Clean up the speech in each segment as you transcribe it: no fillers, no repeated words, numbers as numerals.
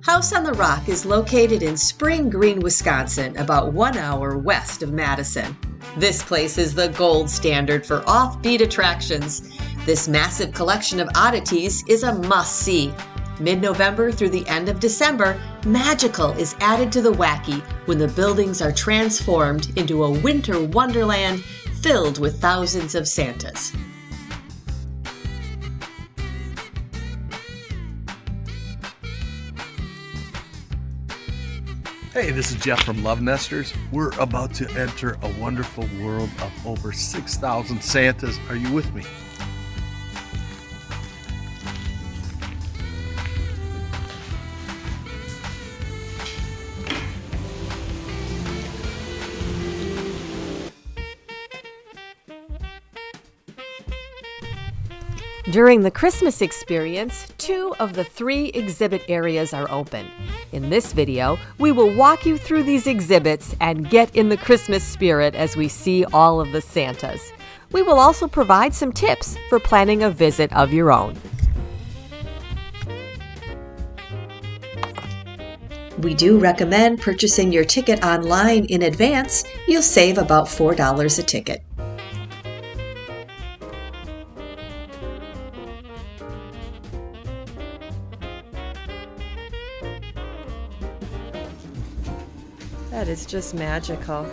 House on the Rock is located in Spring Green, Wisconsin, about 1 hour west of Madison. This place is the gold standard for offbeat attractions. This massive collection of oddities is a must-see. Mid-November through the end of December, magical is added to the Wacky when the buildings are transformed into a winter wonderland filled with thousands of Santas. Hey, this is Jeff from Lovenesters. We're about to enter a wonderful world of over 6,000 Santas. Are you with me? During the Christmas experience, 2 of the 3 exhibit areas are open. In this video, we will walk you through these exhibits and get in the Christmas spirit as we see all of the Santas. We will also provide some tips for planning a visit of your own. We do recommend purchasing your ticket online in advance. You'll save about $4 a ticket. That is just magical.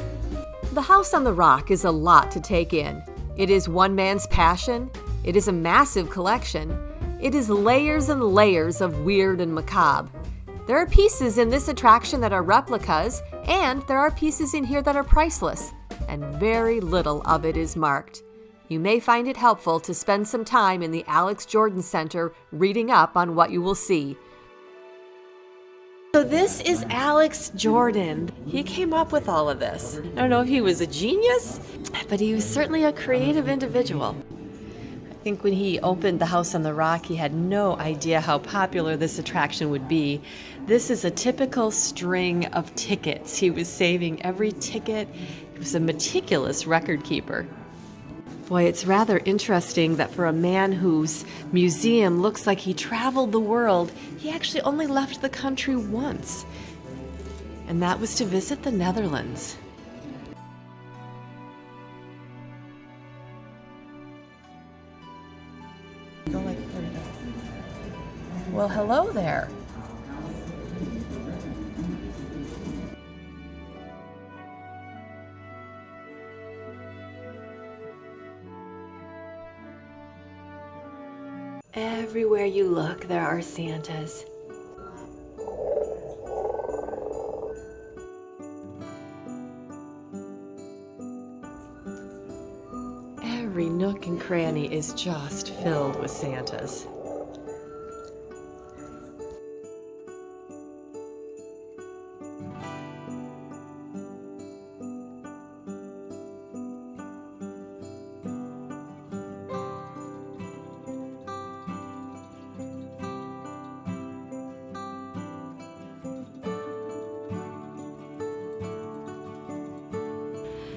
The House on the Rock is a lot to take in. It is one man's passion. It is a massive collection. It is layers and layers of weird and macabre. There are pieces in this attraction that are replicas, and there are pieces in here that are priceless, and very little of it is marked. You may find it helpful to spend some time in the Alex Jordan Center reading up on what you will see. So this is Alex Jordan. He came up with all of this. I don't know if he was a genius, but he was certainly a creative individual. I think when he opened the House on the Rock, he had no idea how popular this attraction would be. This is a typical string of tickets. He was saving every ticket. He was a meticulous record keeper. Boy, it's rather interesting that for a man whose museum looks like he traveled the world, he actually only left the country once, and that was to visit the Netherlands. Well, hello there. Everywhere you look, there are Santas. Every nook and cranny is just filled with Santas.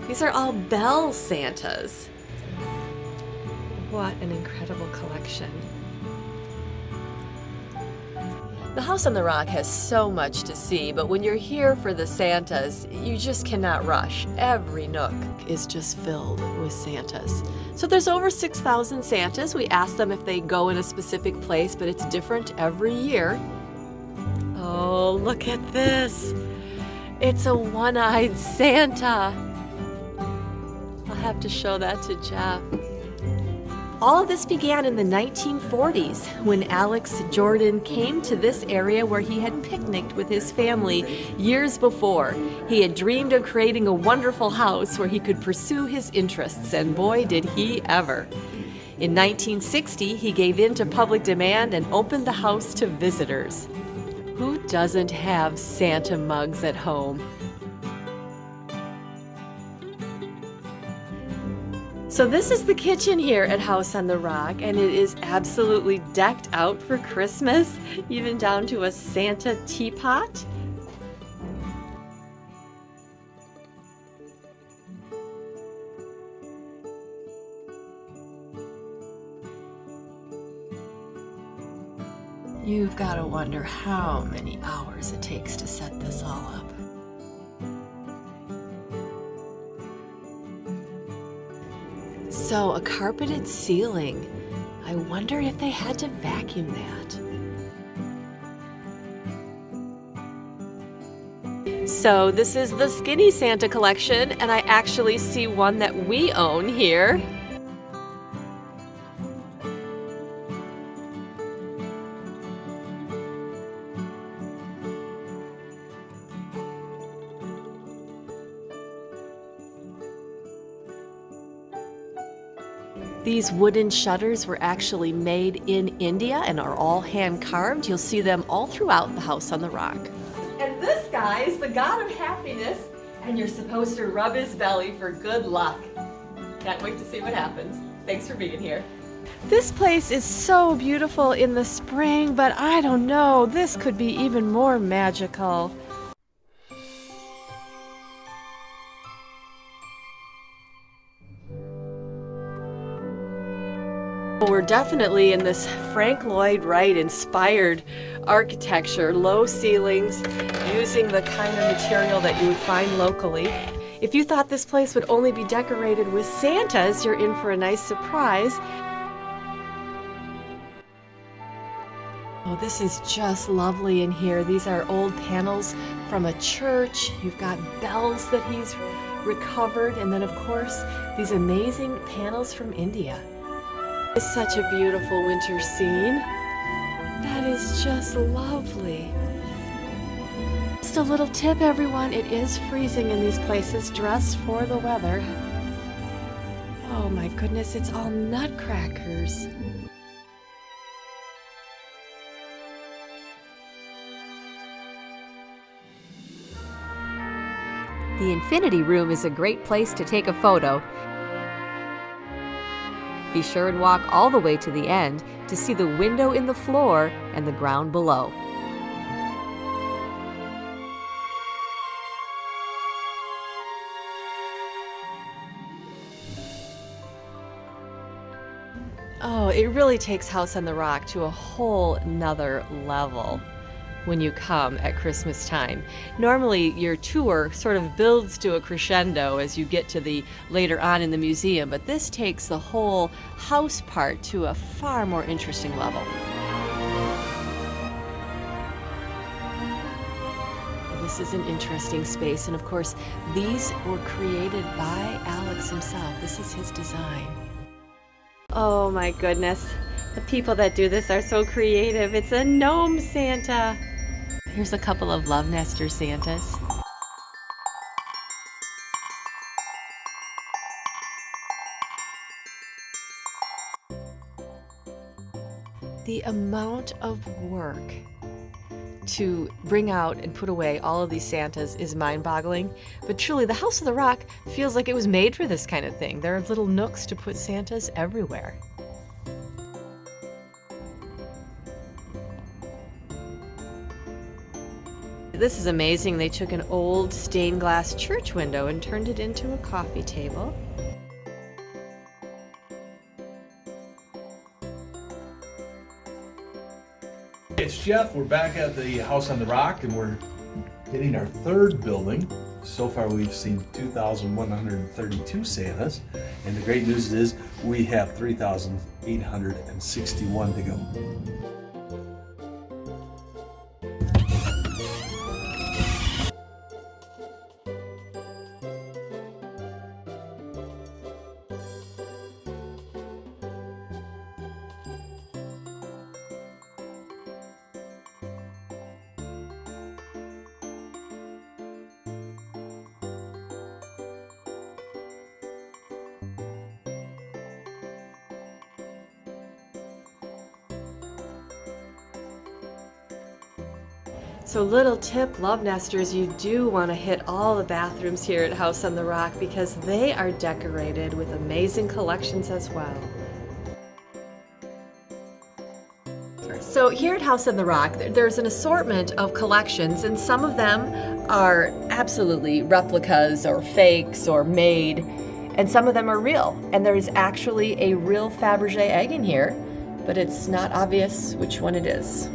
These are all bell Santas. What an incredible collection. The House on the Rock has so much to see, but when you're here for the Santas, you just cannot rush. Every nook is just filled with Santas. So there's over 6,000 Santas. We asked them if they go in a specific place, but it's different every year. Oh, look at this. It's a one-eyed Santa. I'll have to show that to Jeff. All of this began in the 1940s when Alex Jordan came to this area where he had picnicked with his family years before. He had dreamed of creating a wonderful house where he could pursue his interests, and boy, did he ever. In 1960, he gave in to public demand and opened the house to visitors. Who doesn't have Santa mugs at home? So this is the kitchen here at House on the Rock, and it is absolutely decked out for Christmas, even down to a Santa teapot. You've you've got to wonder how many hours it takes to set this all up. So, a carpeted ceiling. I wonder if they had to vacuum that. So, this is the Skinny Santa collection, and I actually see one that we own here. These wooden shutters were actually made in India and are all hand carved. You'll see them all throughout the house on the rock. And this guy is the god of happiness, and you're supposed to rub his belly for good luck. Can't wait to see what happens. Thanks for being here. This place is so beautiful in the spring, but I don't know, this could be even more magical. We're definitely in this Frank Lloyd Wright inspired architecture, low ceilings, using the kind of material that you would find locally. If you thought this place would only be decorated with Santas, you're in for a nice surprise. Oh, this is just lovely in here. These are old panels from a church. You've got bells that he's recovered, and then of course these amazing panels from India. It's such a beautiful winter scene. That is just lovely. Just a little tip, everyone. It is freezing in these places. Dress for the weather. Oh my goodness, it's all nutcrackers. The Infinity Room is a great place to take a photo. Be sure and walk all the way to the end to see the window in the floor and the ground below. Oh, it really takes House on the Rock to a whole nother level when you come at Christmas time. Normally your tour sort of builds to a crescendo as you get to the later on in the museum, but this takes the whole house part to a far more interesting level. This is an interesting space, and of course these were created by Alex himself. This is his design. Oh my goodness, the people that do this are so creative. It's a gnome Santa. Here's a couple of Lovenester Santas. The amount of work to bring out and put away all of these Santas is mind-boggling, but truly the House of the Rock feels like it was made for this kind of thing. There are little nooks to put Santas everywhere. This is amazing. They took an old stained glass church window and turned it into a coffee table. It's Jeff. We're back at the House on the Rock, and we're hitting our third building. So far we've seen 2,132 Santas, and the great news is we have 3,861 to go. So little tip, Love Nesters, you do want to hit all the bathrooms here at House on the Rock because they are decorated with amazing collections as well. So here at House on the Rock, there's an assortment of collections, and some of them are absolutely replicas or fakes or made, and some of them are real. And there is actually a real Fabergé egg in here, but it's not obvious which one it is.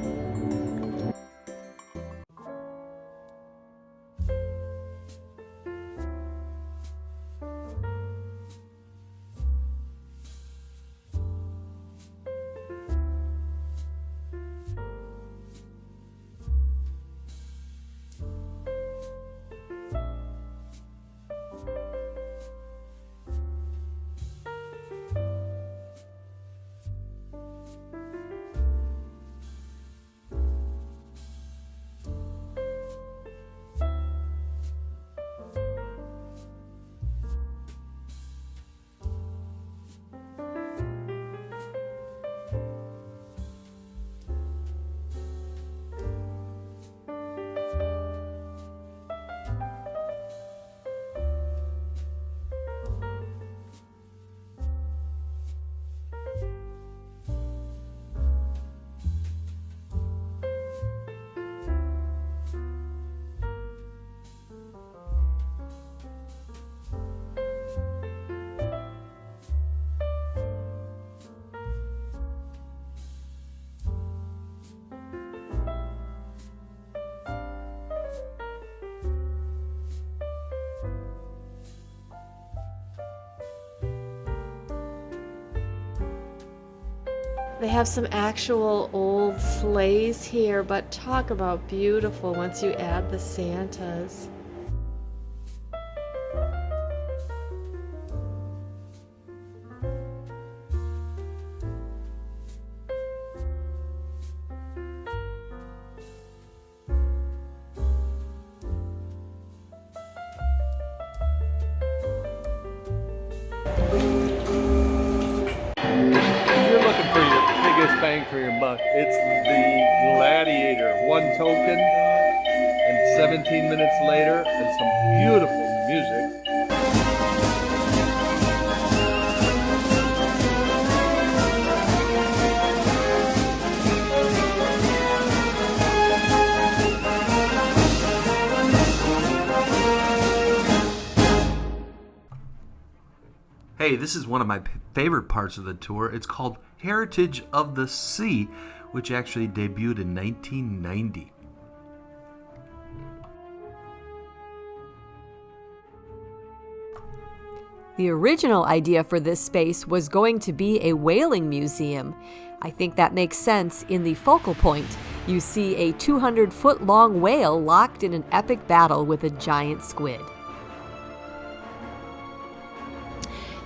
They have some actual old sleighs here, but talk about beautiful once you add the Santas. Bang for your buck. It's the Gladiator. 1 token, and 17 minutes later, and some beautiful music. Hey, this is one of my favorite parts of the tour. It's called Heritage of the Sea, which actually debuted in 1990. The original idea for this space was going to be a whaling museum. I think that makes sense. In the focal point, you see a 200-foot-long whale locked in an epic battle with a giant squid.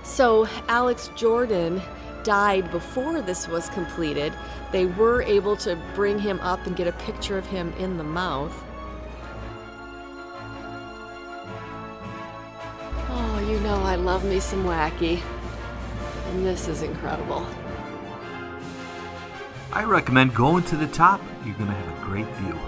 So Alex Jordan died before this was completed. They were able to bring him up and get a picture of him in the mouth. Oh, you know I love me some Wacky. And this is incredible. I recommend going to the top. You're going to have a great view.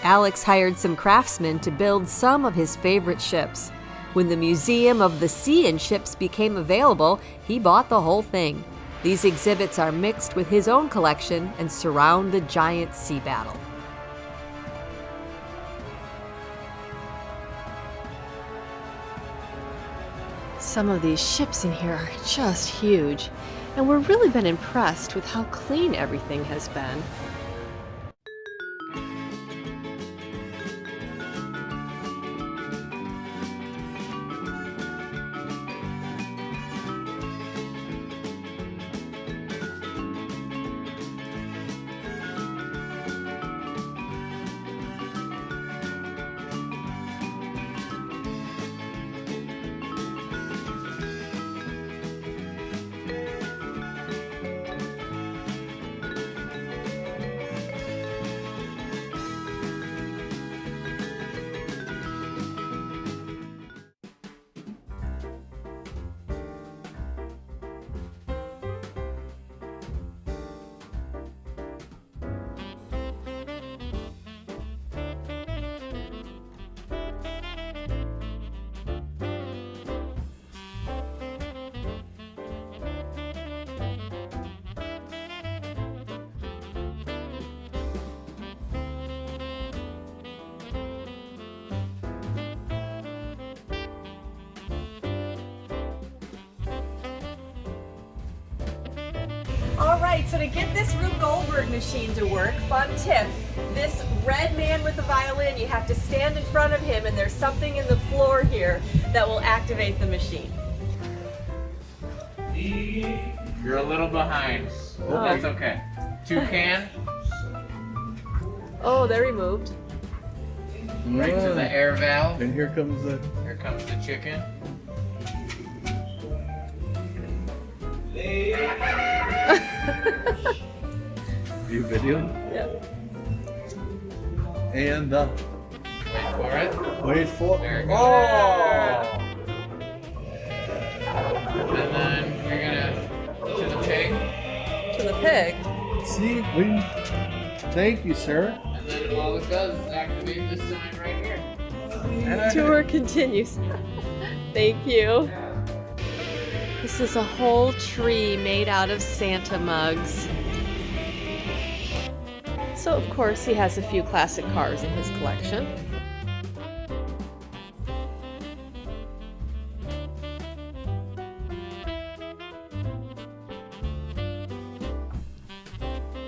Alex hired some craftsmen to build some of his favorite ships. When the Museum of the Sea and Ships became available, he bought the whole thing. These exhibits are mixed with his own collection and surround the giant sea battle. Some of these ships in here are just huge, and we've really been impressed with how clean everything has been. All right, so to get this Rube Goldberg machine to work, fun tip, this red man with the violin, you have to stand in front of him and there's something in the floor here that will activate the machine. You're a little behind. Oh. That's okay. Toucan, Oh, they're removed. right to the air valve. And here comes the... Here comes the chicken. You video? Yep. And Wait for it. wait for... There it goes. Oh! And then you're gonna to the pig. To the pig. See? We... Thank you, sir. And then all it does is activate this sign right here. The tour continues. Thank you. This is a whole tree made out of Santa mugs. So of course he has a few classic cars in his collection.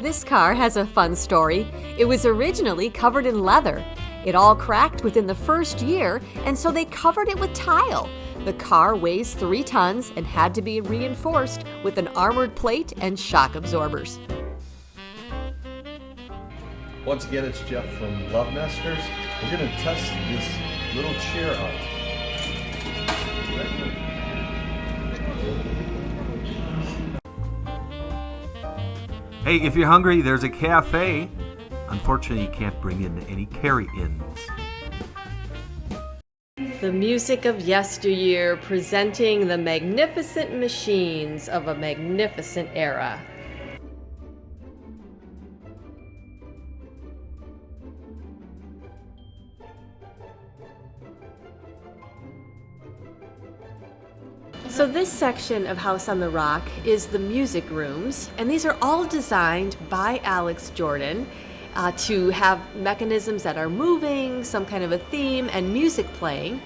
This car has a fun story. It was originally covered in leather. It all cracked within the first year, and so they covered it with tile. The car weighs 3 tons and had to be reinforced with an armored plate and shock absorbers. Once again, it's Jeff from Lovenesters. We're going to test this little chair out. Hey, if you're hungry, there's a cafe. Unfortunately, you can't bring in any carry-ins. The music of yesteryear presenting the magnificent machines of a magnificent era. So this section of House on the Rock is the music rooms, and these are all designed by Alex Jordan to have mechanisms that are moving, some kind of a theme, and music playing.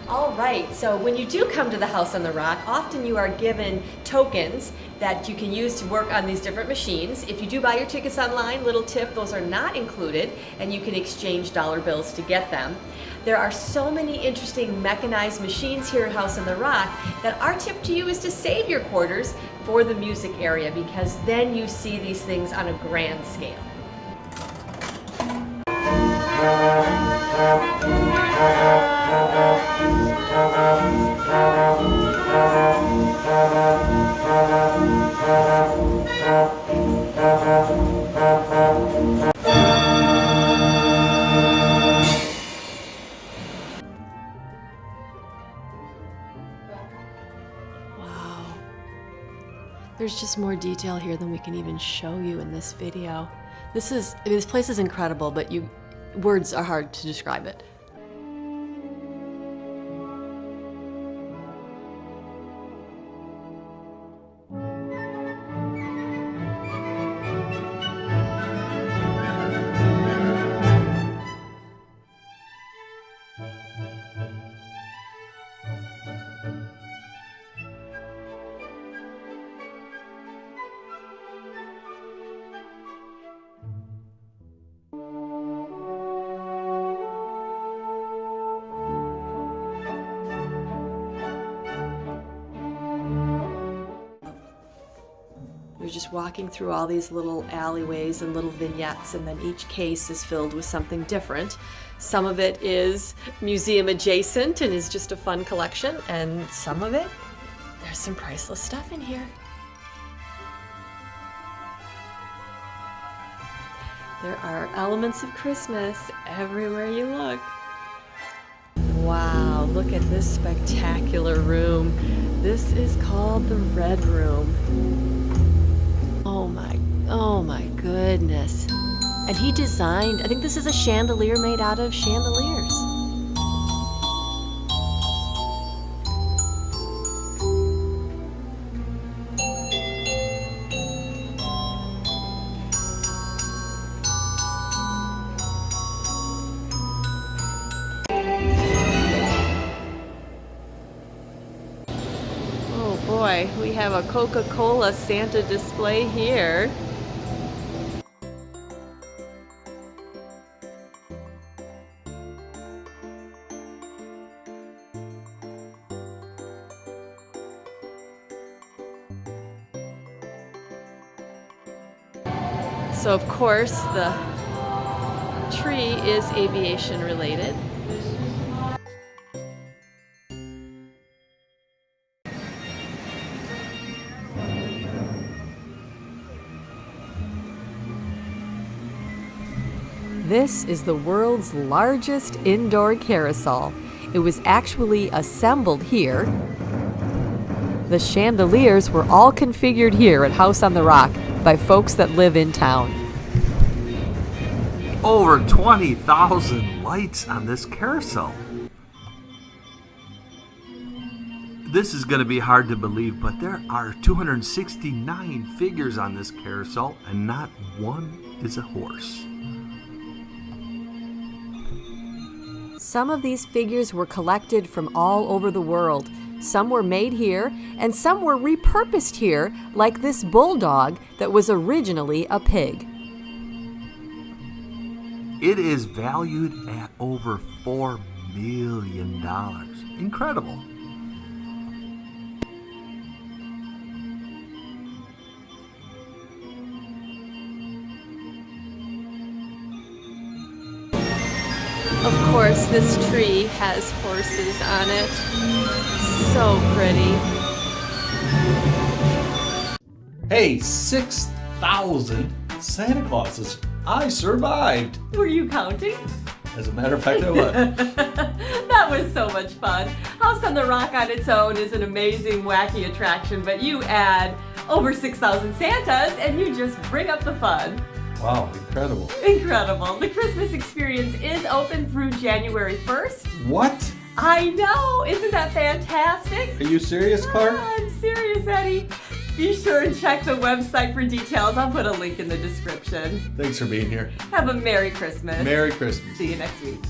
Alright, so when you do come to the House on the Rock, often you are given tokens that you can use to work on these different machines. If you do buy your tickets online, little tip, those are not included, and you can exchange dollar bills to get them. There are so many interesting mechanized machines here at House on the Rock that our tip to you is to save your quarters for the music area, because then you see these things on a grand scale. Wow. There's just more detail here than we can even show you in this video. This place is incredible, but words are hard to describe it. You're just walking through all these little alleyways and little vignettes, and then each case is filled with something different. Some of it is museum adjacent and is just a fun collection, and some of it, there's some priceless stuff in here. There are elements of Christmas everywhere you look. Wow, look at this spectacular room. This is called the Red Room. Oh my goodness. And he designed, I think this is a chandelier made out of chandeliers. Oh boy, we have a Coca-Cola Santa display here. So of course the tree is aviation related. This is the world's largest indoor carousel. It was actually assembled here. The chandeliers were all configured here at House on the Rock by folks that live in town. Over 20,000 lights on this carousel. This is going to be hard to believe, but there are 269 figures on this carousel, and not one is a horse. Some of these figures were collected from all over the world. Some were made here, and some were repurposed here, like this bulldog that was originally a pig. It is valued at over $4 million. Incredible. Of course, this tree has horses on it. So pretty. Hey, 6,000 Santa Clauses. I survived. Were you counting? As a matter of fact, I was. That was so much fun. House on the Rock on its own is an amazing, wacky attraction, but you add over 6,000 Santas and you just bring up the fun. Wow, incredible. Incredible. The Christmas experience is open through January 1st. What? I know. Isn't that fantastic? Are you serious, Clark? I'm serious, Eddie. Be sure and check the website for details. I'll put a link in the description. Thanks for being here. Have a Merry Christmas. Merry Christmas. See you next week.